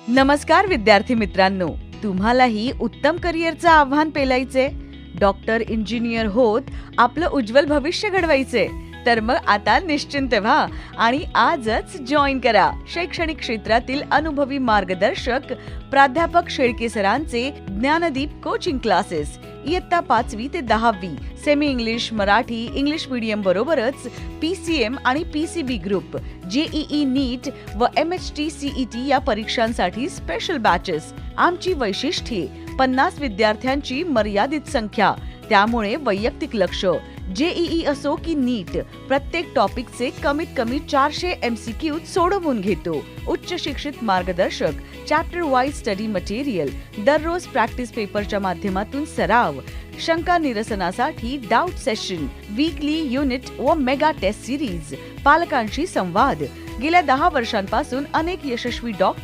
नमस्कार विद्यार्थी मित्रांनो, तुम्हालाही उत्तम करिअरचं आव्हान पेलायचे, डॉक्टर इंजिनियर होत आपलं उज्ज्वल भविष्य घडवायचे, तर मग आता निश्चिंत व्हा आणि आजच जॉईन करा शैक्षणिक क्षेत्रातील अनुभवी मार्गदर्शक प्राध्यापक शेळके सरांचे ज्ञानदीप कोचिंग क्लासेस. इयत्ता 5वी ते 10वी semi English, Marathi, English medium बरोबरच PCM आणि PCB ग्रुप, JEE नीट व MHT CET या परीक्षांसाठी स्पेशल बॅचेस. आमची वैशिष्ट्ये: 50 विद्यार्थ्यांची मर्यादित संख्या, त्यामुळे वैयक्तिक लक्ष. JEE असो की नीट, प्रत्येक टॉपिकचे कमीत कमी 400 MCQ सोडवून घेतो. उच्च शिक्षित मार्गदर्शक, चॅप्टर वाईज स्टडी मटेरियल, दररोज प्रॅक्टिस पेपरच्या माध्यमातून सराव, शंका निरसनासाठी डाऊट सेशन, वीकली युनिट व मेगा टेस्ट सिरीज, पालकांशी संवाद. गेल्या 10 वर्षांपासून अनेक यशस्वी डॉक्टर